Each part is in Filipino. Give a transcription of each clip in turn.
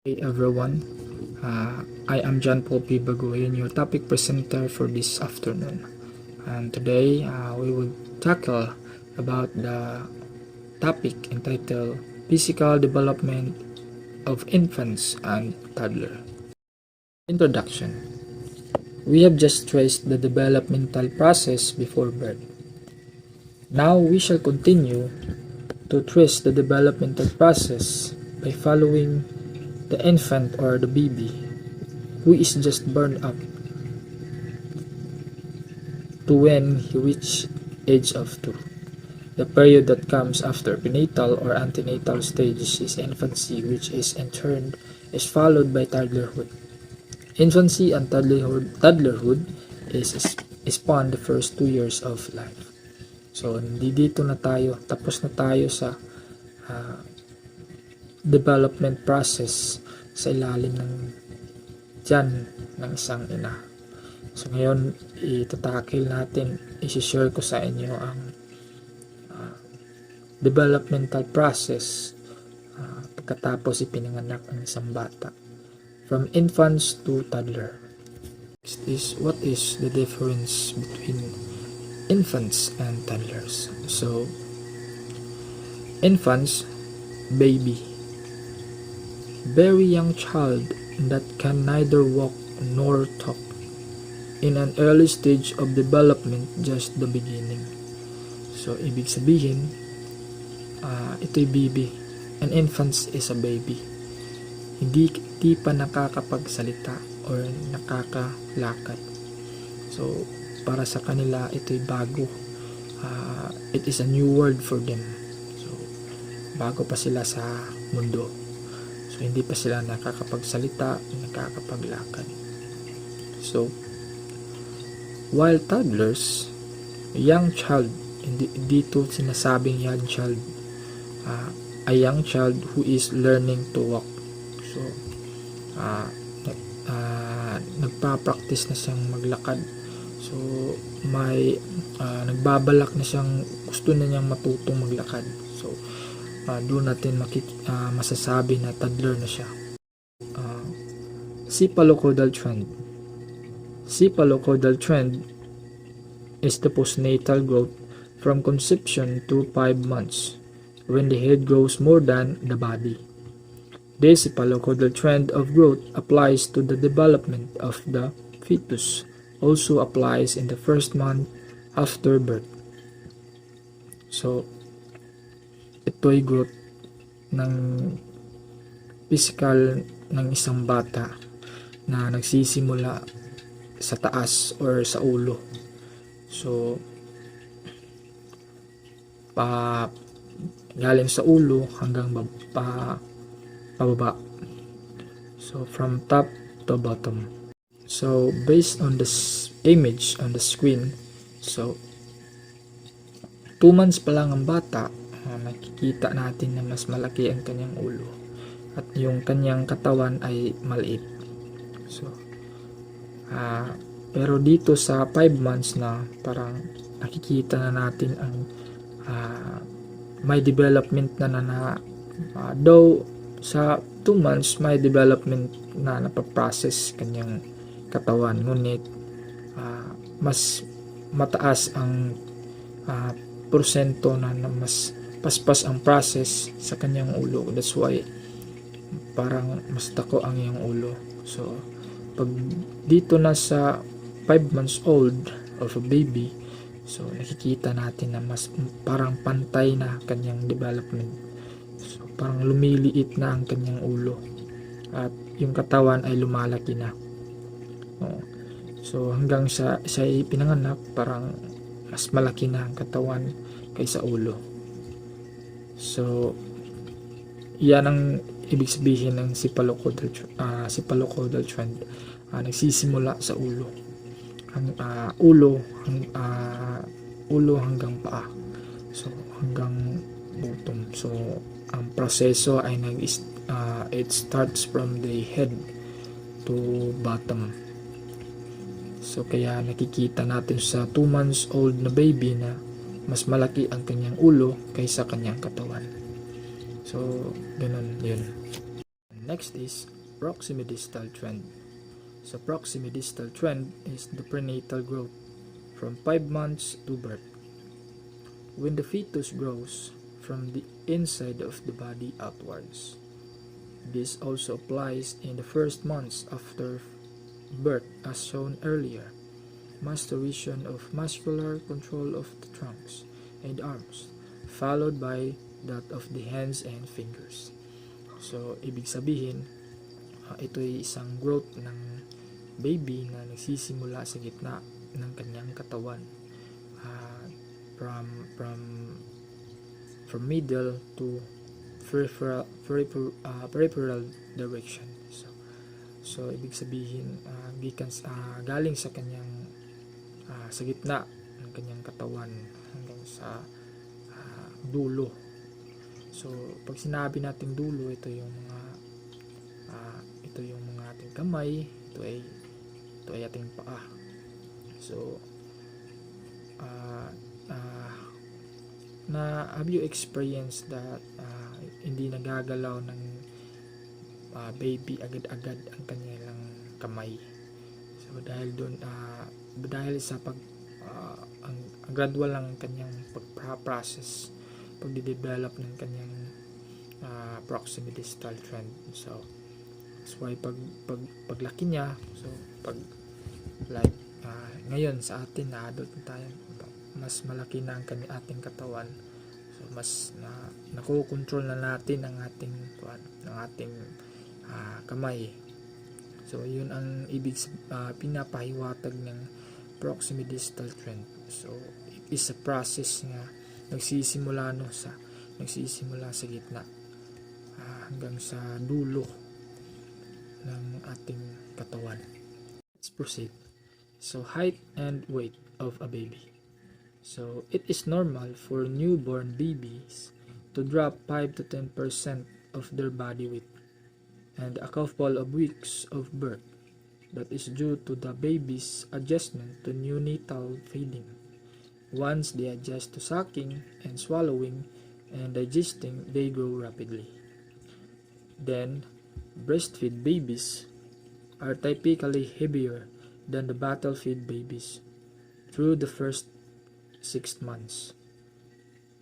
Hey everyone, I am John Paul P. Baguhin, your topic presenter for this afternoon. And today we will tackle about the topic entitled Physical Development of Infants and Toddler. Introduction. We have just traced the developmental process before birth. Now we shall continue to trace the developmental process by following the infant or the baby who is just born up to when he reaches age of 2. The period that comes after prenatal or antenatal stages is infancy, which is in turn is followed by toddlerhood. Infancy and toddlerhood is span the first 2 years of life. So dito na tayo, tapos na tayo sa development process sa ilalim ng tiyan ng isang ina. So ngayon, itatakil natin, isi-share ko sa inyo ang developmental process pagkatapos ipinanganak ang isang bata. From infants to toddler. Next is, what is the difference between infants and toddlers? So, infants, baby. Very young child that can neither walk nor talk. In an early stage of development, just the beginning. So, ibig sabihin, ito'y baby. An infant is a baby. Hindi pa nakakapagsalita or nakakalakad. So, para sa kanila, ito'y bago. It is a new world for them. So, bago pa sila sa mundo. So, hindi pa sila nakakapagsalita, nakakapaglakad. So, while toddlers, young child, dito sinasabing young child, a young child who is learning to walk. So, nagpa-practice na siyang maglakad. So, may nagbabalak na siyang, gusto na niyang matutong maglakad. So, doon natin masasabi na toddler na siya. Cephalocaudal trend. Cephalocaudal trend is the postnatal growth from conception to 5 months, when the head grows more than the body. This cephalocaudal trend of growth applies to the development of the fetus, also applies in the first month after birth. So, ito'y growth ng physical ng isang bata na nagsisimula sa taas or sa ulo. So, galing sa ulo hanggang pababa. So, from top to bottom. So, based on this image on the screen, so, 2 months pa lang ang bata, nakikita natin na mas malaki ang kanyang ulo. At yung kanyang katawan ay maliit. So, pero dito sa 5 months na, parang nakikita na natin ang may development na though sa 2 months may development na napaprocess kanyang katawan, ngunit mas mataas ang porsyento na mas paspas ang process sa kanyang ulo. That's why parang mas tako ang iyong ulo. So pag dito na sa 5 months old of a baby, so nakikita natin na mas parang pantay na kanyang development. So parang lumiliit na ang kanyang ulo at yung katawan ay lumalaki na. So hanggang siya pinanganak, parang mas malaki na ang katawan kaysa ulo. So yan ang ibig sabihin ng cephalocaudal trend. Nagsisimula sa ulo. Ulo hanggang paa. So hanggang bottom. So ang proseso ay it starts from the head to bottom. So kaya nakikita natin sa 2 months old na baby na mas malaki ang kanyang ulo kaysa kanyang katawan. So ganun yun. next is proximidistal trend. So proximidistal trend is the prenatal growth from 5 months to birth. When the fetus grows from the inside of the body outwards. This also applies in the first months after birth as shown earlier. Masterization of muscular control of the trunks and arms, followed by that of the hands and fingers. So, ibig sabihin, ito ay isang growth ng baby na nagsisimula sa gitna ng kanyang katawan. From middle to peripheral direction. So ibig sabihin, galing sa kanyang sa gitna ng kanyang katawan hanggang sa dulo. So pag sinabi nating dulo, ito yung mga ating kamay, ito ay ating paa. So have you experienced that hindi nagagalaw ng baby agad-agad ang kanilang kamay? So dahil doon dahil sa ang gradual lang kanyang pag-process, pagde-develop ng kanyang proximidistal trend. So that's why paglaki niya, so like ngayon sa atin na adult na tayo, mas malaki na ang ating katawan, so mas nakokontrol na natin ang ating kamay. So yun ang pinapahiwatig ng proximidistal trend. So it is a process na nagsisimula sa gitna hanggang sa dulo ng ating katawan. Let's proceed. So height and weight of a baby. So it is normal for newborn babies to drop 5 to 10% of their body weight and a couple of weeks of birth. That is due to the baby's adjustment to neonatal feeding. Once they adjust to sucking and swallowing and digesting, they grow rapidly. Then, breastfeed babies are typically heavier than the bottle-fed babies through the first 6 months.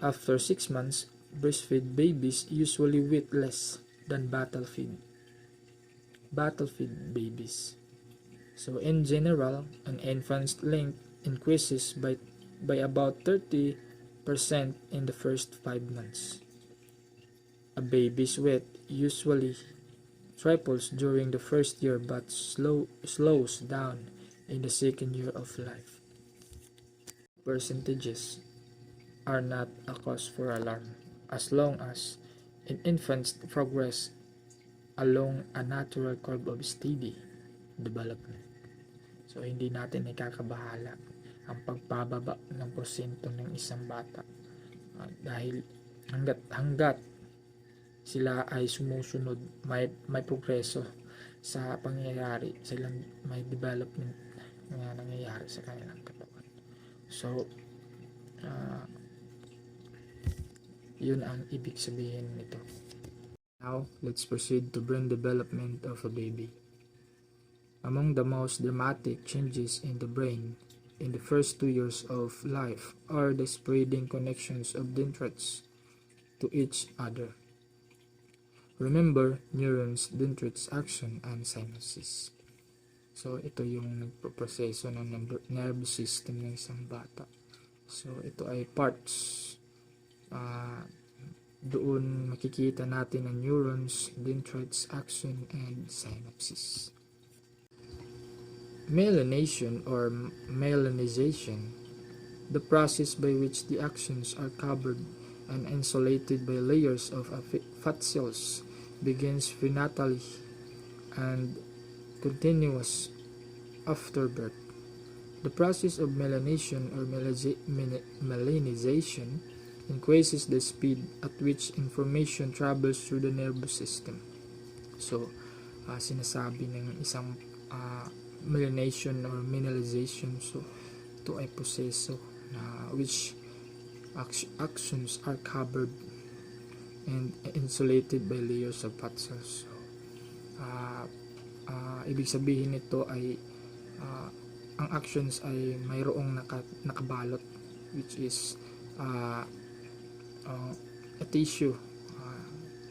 After 6 months, breastfeed babies usually weigh less than bottle-fed babies. So in general, an infant's length increases by about 30% in the first 5 months. A baby's weight usually triples during the first year but slows down in the second year of life. Percentages are not a cause for alarm as long as infants progress along a natural curve of steady development. So hindi natin ikakabahala ang pagbababa ng porsyento ng isang bata dahil hanggat sila ay sumusunod, may progreso sa pangyayari, silang may development na nangyayari sa kanilang katawan. So yun ang ibig sabihin nito. Now, let's proceed to brain development of a baby. Among the most dramatic changes in the brain in the first 2 years of life are the spreading connections of dendrites to each other. Remember, neurons, dendrites, action, and synapses. So, ito yung nagproproseso ng nervous system ng isang bata. So, ito ay parts. Doon makikita natin ang neurons, dendrites, action, and synapses. Myelination or myelinization, the process by which the axons are covered and insulated by layers of fat cells, begins prenatally and continues after birth. The process of myelination or myelinization increases the speed at which information travels through the nervous system. So, sinasabi ng isang myelination or mineralization, so ito ay proseso na which axons are covered and insulated by layers of fat cells. So, Ibig sabihin nito ay uh, ang actions ay mayroong nakabalot, which is uh, uh, a tissue,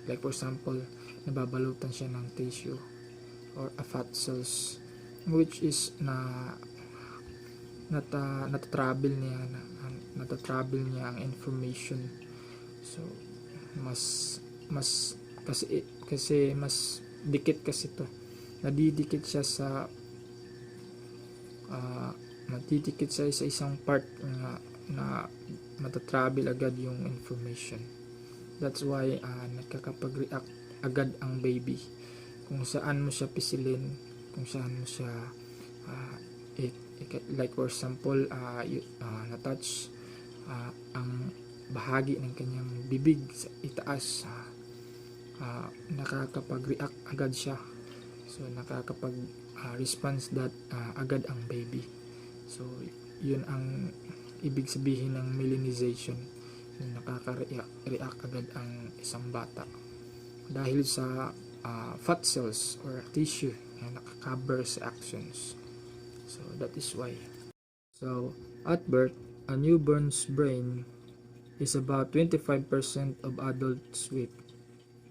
like for example nababalutan siya ng tissue or a fat cells, which is natatravel niya natatravel niya ang information. So mas kasi mas dikit kasi to, nadidikit siya sa nadidikit siya sa isang part na matatravel agad yung information. That's why nakakapag-react agad ang baby kung saan mo siya pisilin, kung saan mo siya like for example na-touch ang bahagi ng kanyang bibig sa itaas, nakakapag-react agad siya. So nakakapag-response that agad ang baby. So yun ang ibig sabihin ng melanization, yung nakaka-react agad ang isang bata dahil sa fat cells or tissue na nakaka-cover sa actions. So that is why. So at birth, a newborn's brain is about 25% of adult's weight.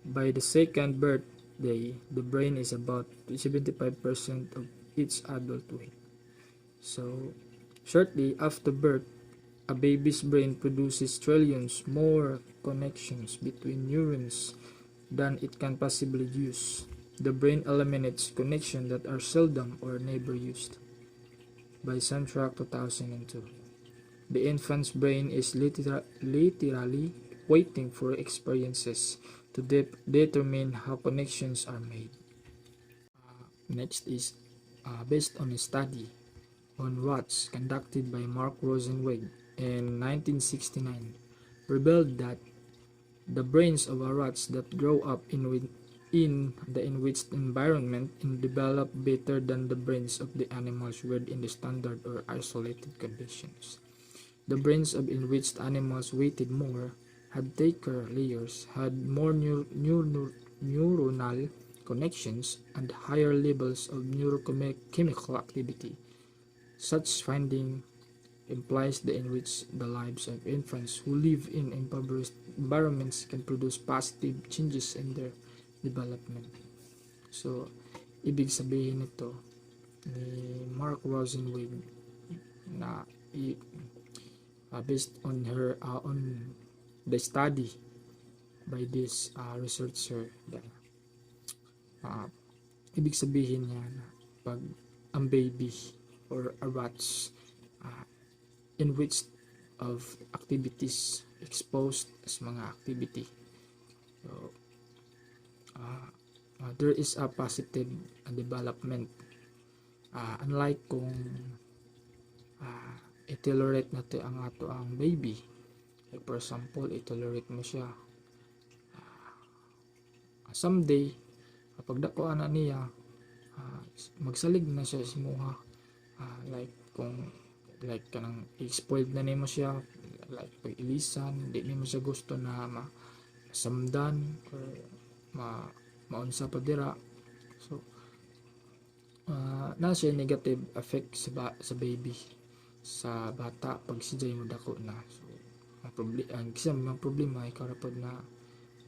By the second birthday, the brain is about 75% of each adult weight. So shortly after birth, a baby's brain produces trillions more connections between neurons than it can possibly use. The brain eliminates connections that are seldom or never used. By Samtrack 2002. The infant's brain is literally waiting for experiences to determine how connections are made. Next is based on a study on rats conducted by Mark Rosenweg in 1969, revealed that the brains of rats that grow up in the enriched environment develop better than the brains of the animals reared in the standard or isolated conditions. The brains of enriched animals weighted more, had thicker layers, had more neuronal connections, and higher levels of neurochemical activity. Such finding implies the enrich the lives of infants who live in impoverished environments can produce positive changes in their development. So, ibig sabihin nito ni Mark Rosenweg na based on the study by this researcher, ibig sabihin niya na pag ang baby or a rats enriched of activities, exposed as mga activity, so there is a positive development, unlike kung i-tolerate natin ang baby, like for example i-tolerate mo siya, someday kapag dako na niya, magsalig na siya sa muha, like kanang i-spoiled na nimo siya, like pag ilisan di nimo siya gusto na masamdan or maunsa pa dira. So na siya negative effect sa baby, sa bata pag siya'y mo dako na. So ang problema ay karapod na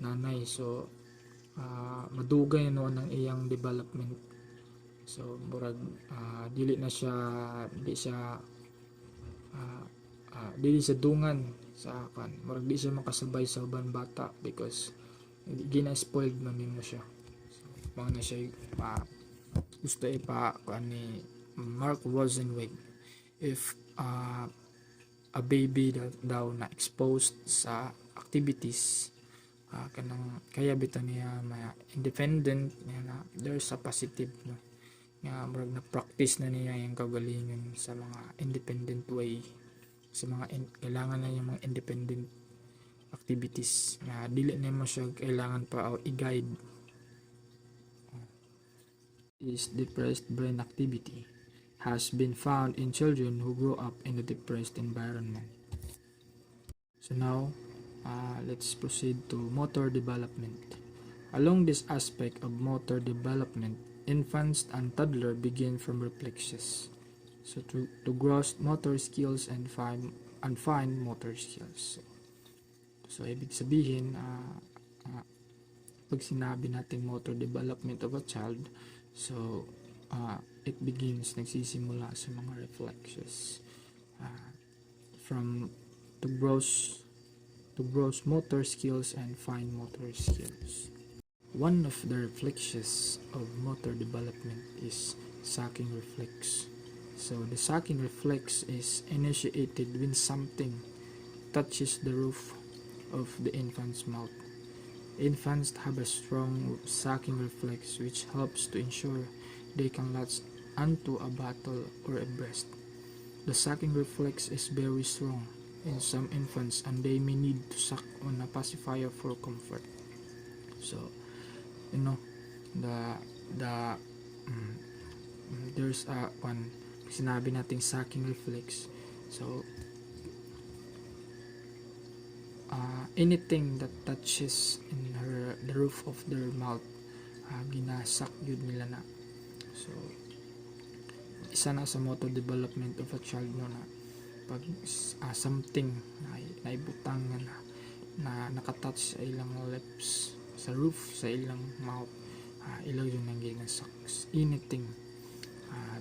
nanay, so madugay no ng iyang development. So murag dili siya dungan sa kan, murag di siya makasabay sa uban bata because gina-spoiled man nimo siya. So mga na siya gusto kuan ni Mark Rosenweg, if a baby daw na exposed sa activities, kanang kaya bitaw niya independent niya, na there's a positive nga murag na practice na niya yung kagalingan sa mga independent way, sa mga kailangan na yung mga independent activities nga dili na mo siya kailangan pa i-guide. Is depressed brain activity has been found in children who grow up in a depressed environment. So now let's proceed to motor development. Along this aspect of motor development, infants and toddlers begin from reflexes. So to gross motor skills and fine motor skills. So ibig sabihin, pag sinabi natin motor development of a child, so it begins, nagsisimula sa mga reflexes. From to gross motor skills and fine motor skills. One of the reflexes of motor development is sucking reflex. So the sucking reflex is initiated when something touches the roof of the infant's mouth. Infants have a strong sucking reflex which helps to ensure they can latch onto a bottle or a breast. The sucking reflex is very strong in some infants and they may need to suck on a pacifier for comfort. So, you know, the there's one sinabi nating sucking reflex. So, anything that touches in the roof of their mouth, ginasak yun nila na. So, isa na sa motor development of a child no na pag something na ibutang na nakatouch sa ilang lips, sa roof, sa ilang mouth, ilaw yung nang ginasak. Anything.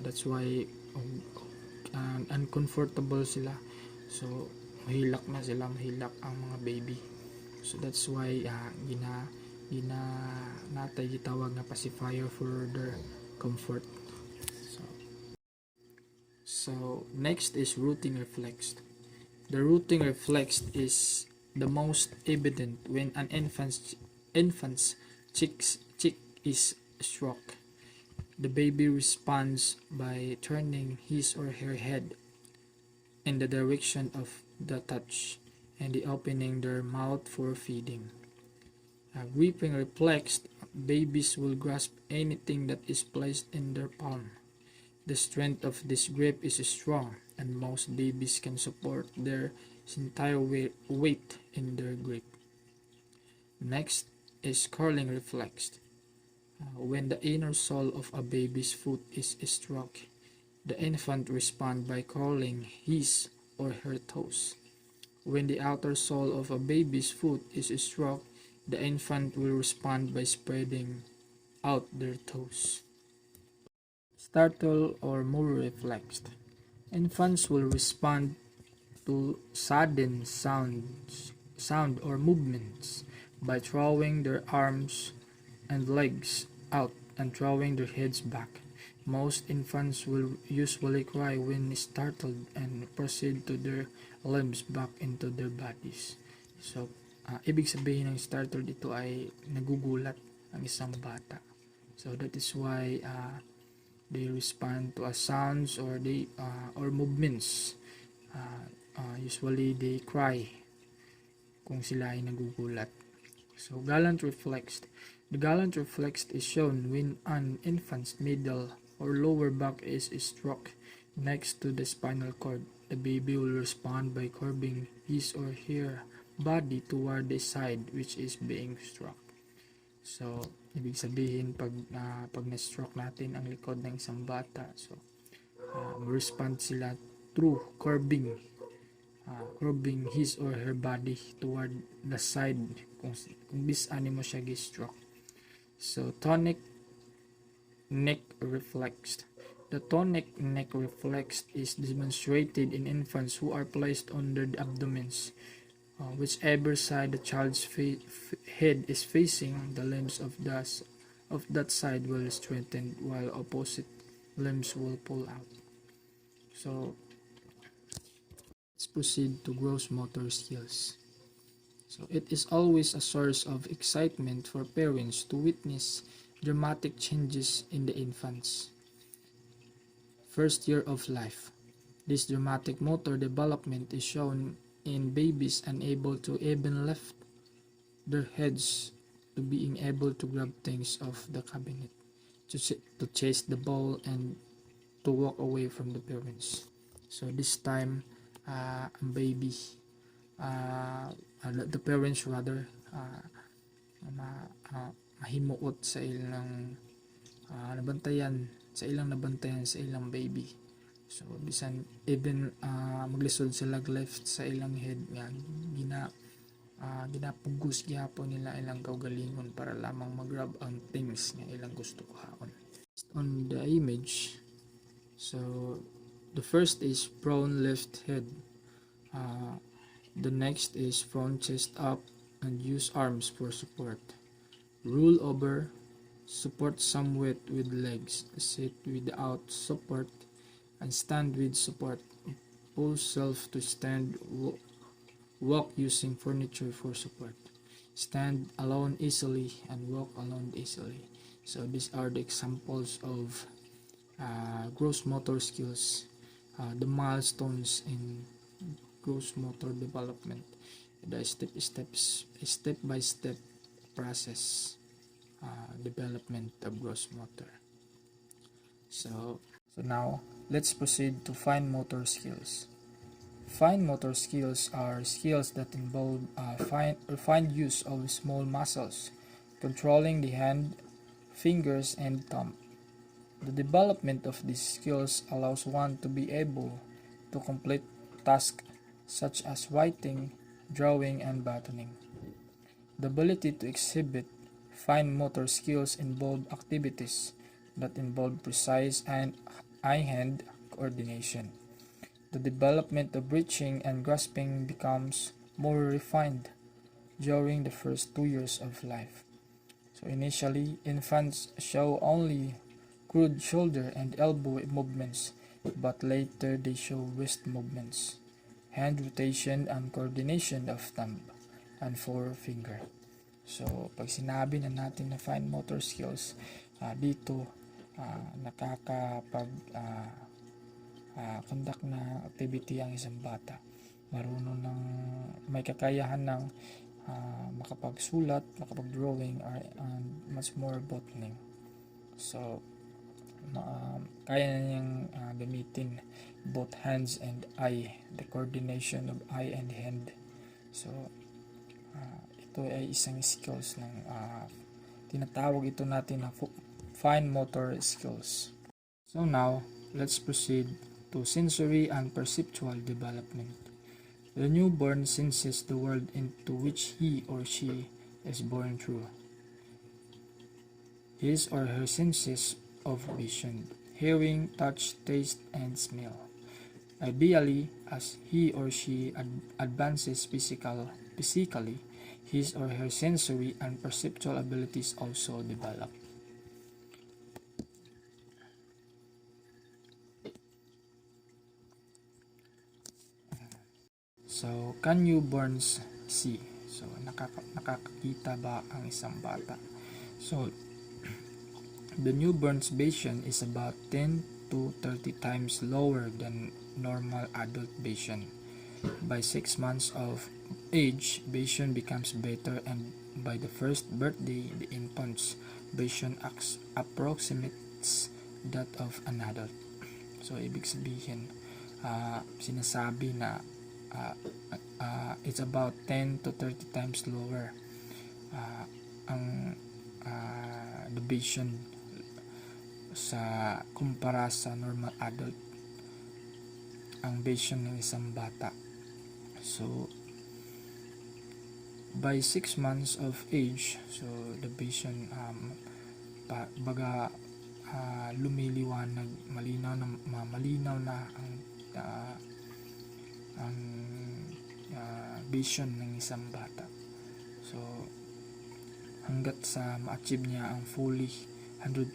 That's why uncomfortable sila. So, mahilak na sila, mahilak ang mga baby. So, that's why natay gitawag na pacifier for their comfort. So next is rooting reflex. The rooting reflex is the most evident when an infant's cheek is struck. The baby responds by turning his or her head in the direction of the touch and the opening their mouth for feeding. Gripping reflex, babies will grasp anything that is placed in their palm. The strength of this grip is strong, and most babies can support their entire weight in their grip. Next is curling reflex. When the inner sole of a baby's foot is struck, the infant responds by curling his or her toes. When the outer sole of a baby's foot is struck, the infant will respond by spreading out their toes. Startle or move reflex. Infants will respond to sudden sound or movements by throwing their arms and legs out and throwing their heads back. Most infants will usually cry when startled and proceed to their limbs back into their bodies. So, ibig sabihin ng startle dito ay nagugulat ang isang bata. So that is why they respond to sounds or movements. Usually they cry kung sila ay nagugulat. So gallant reflex. The gallant reflex is shown when an infant's middle or lower back is struck next to the spinal cord. The baby will respond by curving his or her body toward the side which is being struck. So, ibig sabihin pag na-stroke natin ang likod ng isang bata, so respond sila through curving his or her body toward the side kung bisan mo siya gi-stroke. So, tonic neck reflex. The tonic neck reflex is demonstrated in infants who are placed under the abdomens. Whichever side the child's head is facing, the limbs of that side will strengthen while opposite limbs will pull out. So, let's proceed to gross motor skills. So, it is always a source of excitement for parents to witness dramatic changes in the infant's first year of life. This dramatic motor development is shown in babies unable to even lift their heads to being able to grab things off the cabinet, to chase the ball, and to walk away from the parents. So this time, baby, the parents rather, mahimuot sa ilang nabantayan sa ilang baby. So bisan even maglisod sila left sa ilang head nga ginapugos gyapon nila ilang kaugalingon para lamang mag-grab ang things nga ilang gusto kuhaon. On the image, so the first is prone left head, the next is front chest up and use arms for support, roll over, support somewhat with legs, sit without support and stand with support, pull self to stand, walk using furniture for support, stand alone easily and walk alone easily. So these are the examples of gross motor skills, the milestones in gross motor development, the step by step process development of gross motor. So now let's proceed to fine motor skills. Fine motor skills are skills that involve refined use of small muscles, controlling the hand, fingers, and thumb. The development of these skills allows one to be able to complete tasks such as writing, drawing, and buttoning. The ability to exhibit fine motor skills involve activities that involve precise and eye-hand coordination. The development of reaching and grasping becomes more refined during the first 2 years of life. So initially, infants show only crude shoulder and elbow movements, but later they show wrist movements, hand rotation, and coordination of thumb and forefinger. So pag sinabi na natin na fine motor skills, dito nakakapag conduct na activity ang isang bata. Marunong ng may kakayahan ng makapagsulat, makapag-drawing, and much more bottling. So kaya na niyang gamitin both hands and eye, the coordination of eye and hand. So ito ay isang skills ng tinatawag ito natin na fine motor skills. So now let's proceed to sensory and perceptual development. The newborn senses the world into which he or she is born through his or her senses of vision, hearing, touch, taste, and smell. Ideally, as he or she advances physically, his or her sensory and perceptual abilities also develop. So, can newborns see? So, nakakakita ba ang isang bata? So, the newborn's vision is about 10 to 30 times lower than normal adult vision. By 6 months of age, vision becomes better, and by the first birthday, the infant's vision approximates that of an adult. So, ibig sabihin, sinasabi na it's about 10 to 30 times lower ang the vision sa kumpara sa normal adult, ang vision ng isang bata. So by 6 months of age, so the vision lumiliwanag, malinaw na ang vision ng isang bata. So hanggat sa ma-achieve niya ang fully 100%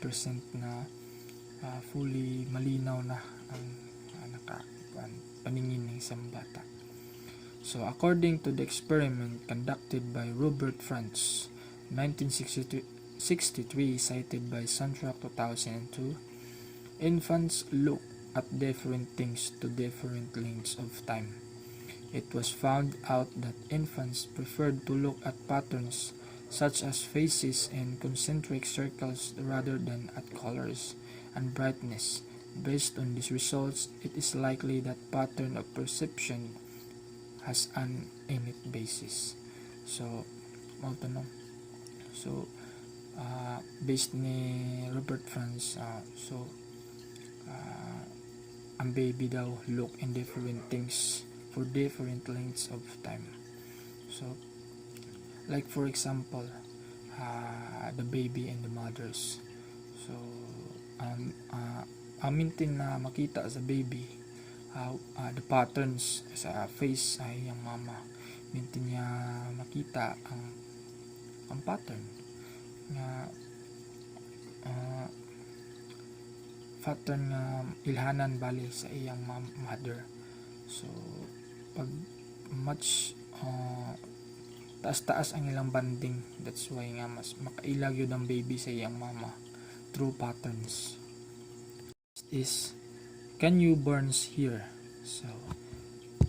na fully malinaw na ang paningin ng isang bata. So according to the experiment conducted by Robert Franz 1963, cited by Soundtrack 2002, infants look at different things to different lengths of time. It was found out that infants preferred to look at patterns such as faces and concentric circles rather than at colors and brightness. Based on these results, it is likely that pattern of perception has an innate basis. So, based ni Robert Franz. Ang baby daw look in different things for different lengths of time. So like for example, the baby and the mothers. So amintin na makita sa baby the patterns sa face sa iyang mama. Mintin niya makita ang pattern nga nga ilhanan bali sa iyang mother. So pag much taas-taas ang ilang banding, that's why nga mas makailag yun ang baby sa iyang mama through patterns. Is can you burns hear? So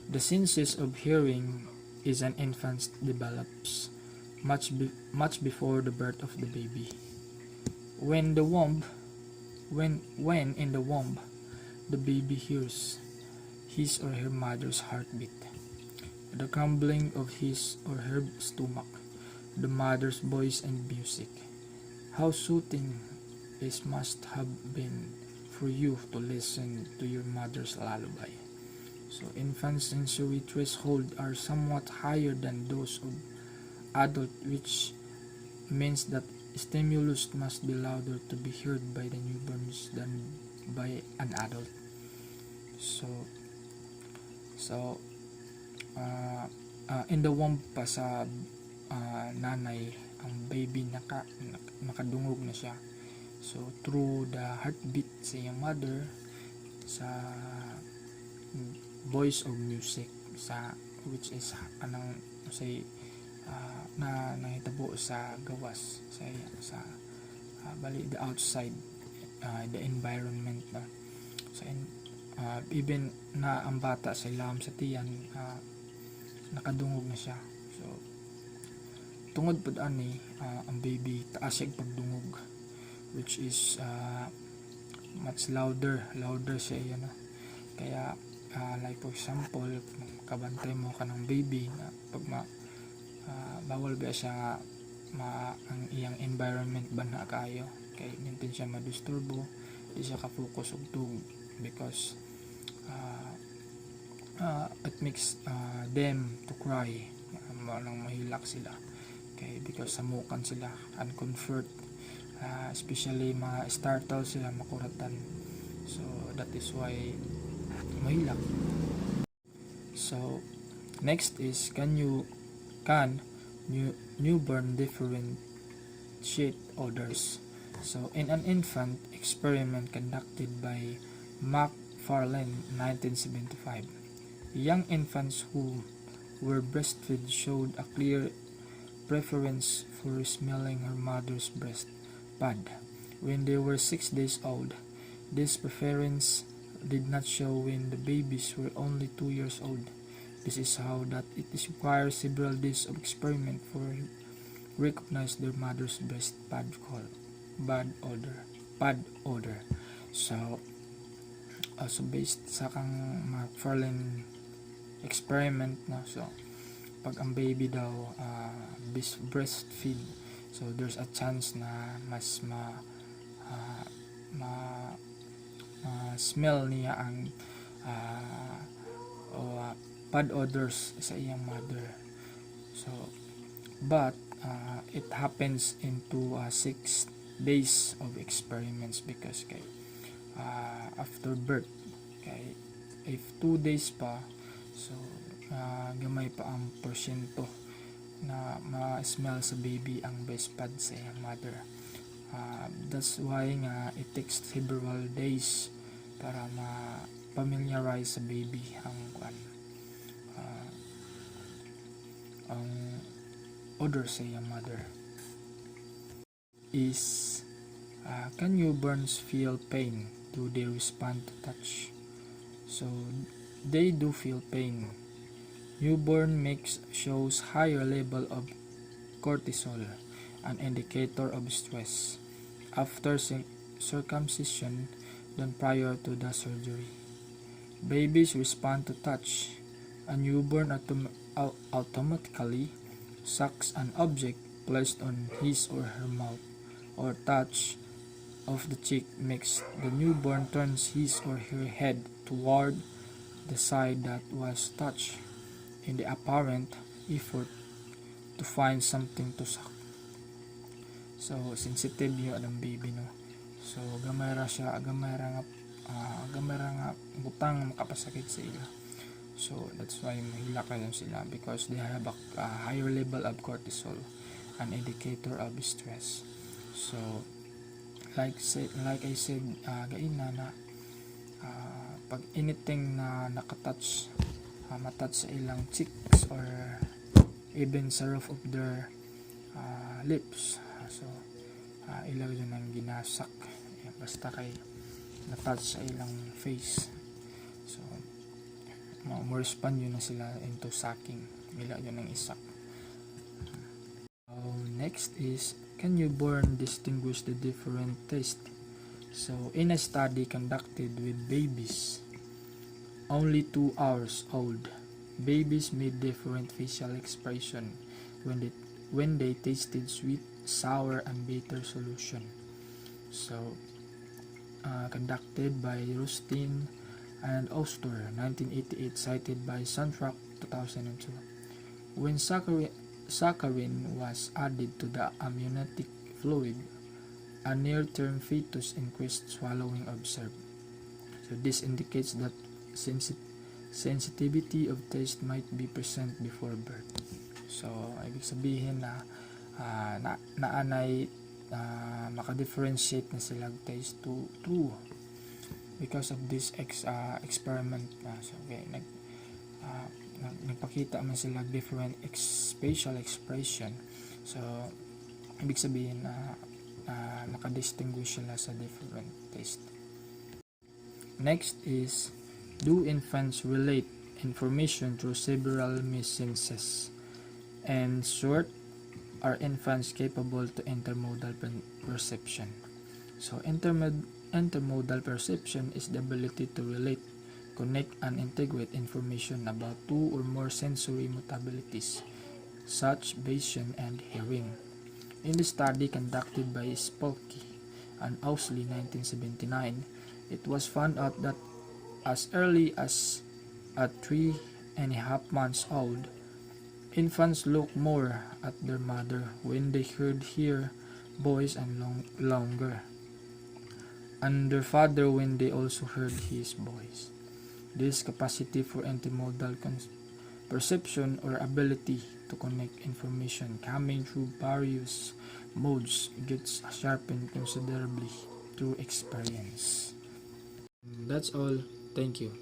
the senses of hearing is an infant develops much before the birth of the baby. When in the womb, the baby hears his or her mother's heartbeat, the crumbling of his or her stomach, the mother's voice and music. How soothing it must have been for you to listen to your mother's lullaby. So infant sensory thresholds are somewhat higher than those of adult, which means that stimulus must be louder to be heard by the newborns than by an adult. So in the womb pa sa nanay, ang baby nakadungog na siya. So through the heartbeat sa iyang mother, sa voice of music, sa which is anang say na nahitabo sa gawas sa bali the outside, the environment na. So even na ang bata sa ilam sa tiyan, nakadungog na siya. So tungod pud ani ang baby taas siya pagdungog, which is much louder siya no. Kaya like for example, kabantay mo ka ng baby na pag bawal ba siya ang iyang environment ba na kayo, kay mintin siya madisturbo, di siya ka-focus og tug because it makes them to cry, nang mahilak sila kay because samukan sila uncomfort, especially ma-startle sila, makuratan. So that is why mahilak. So next is can newborn differentiate odors. So in an infant experiment conducted by McFarlane 1975, young infants who were breastfed showed a clear preference for smelling her mother's breast pad when they were 6 days old. This preference did not show when the babies were only 2 years old. This is how that it is requires several days of experiment for recognize their mother's breast pad odor. So based sa kang McFarlane experiment na, so pag ang baby daw breastfeed, so there's a chance na mas smell niya ang pad odors sa iyang mother. So but it happens into 6 days of experiments because kay after birth, kay if 2 days pa, so gamay pa ang porsyento na ma-smell sa baby ang breast pad sa iyang mother. That's why nga it takes several days para ma-familiarize sa baby ang odor sa iyang mother. Is can newborns feel pain? Do they respond to touch? So they do feel pain. Newborn shows higher level of cortisol, an indicator of stress, after circumcision than prior to the surgery. Babies respond to touch. A newborn automatically sucks an object placed on his or her mouth or touch of the cheek makes the newborn turns his or her head toward the side that was touched in the apparent effort to find something to suck. So sensitive yun ang baby, no. So gamay ra siya, gamay ra nga butang makapasakit sa ila. So that's why mahila kayo sila, because they have a higher level of cortisol, an indicator of stress. So like I said, gaina na pag anything na nakatouch, matouch sa ilang cheeks or even sa roof of their lips, so ilaw yun ang ginasak. Basta kay natouch sa ilang face, so mo respond yun na sila into sucking, ilaw yun ang isak. Next is, can newborn distinguish the different taste? So in a study conducted with babies only 2 hours old, babies made different facial expression when they tasted sweet, sour, and bitter solution. So conducted by Rustin and Oster, 1988, cited by Suntrack, 2002. When saccharin was added to the amniotic fluid, a near-term fetus increased swallowing observed. So this indicates that sensitivity of taste might be present before birth. So ibig sabihin na naanay maka-differentiate na sila taste to because of this experiment. So okay, nagpakita man sila different facial expression. So ibig sabihin na nakadistinguish sila sa different taste. Next is, do infants relate information through several senses? And short, are infants capable to intermodal perception? So intermodal perception is the ability to relate, connect, and integrate information about 2 or more sensory modalities, such vision and hearing. In the study conducted by Spolky and Ousley, 1979, it was found out that as early as at 3.5 months old, infants look more at their mother when they hear voice and longer, and their father when they also heard his voice. This capacity for intermodal perception or ability to connect information coming through various modes gets sharpened considerably through experience. That's all. Thank you.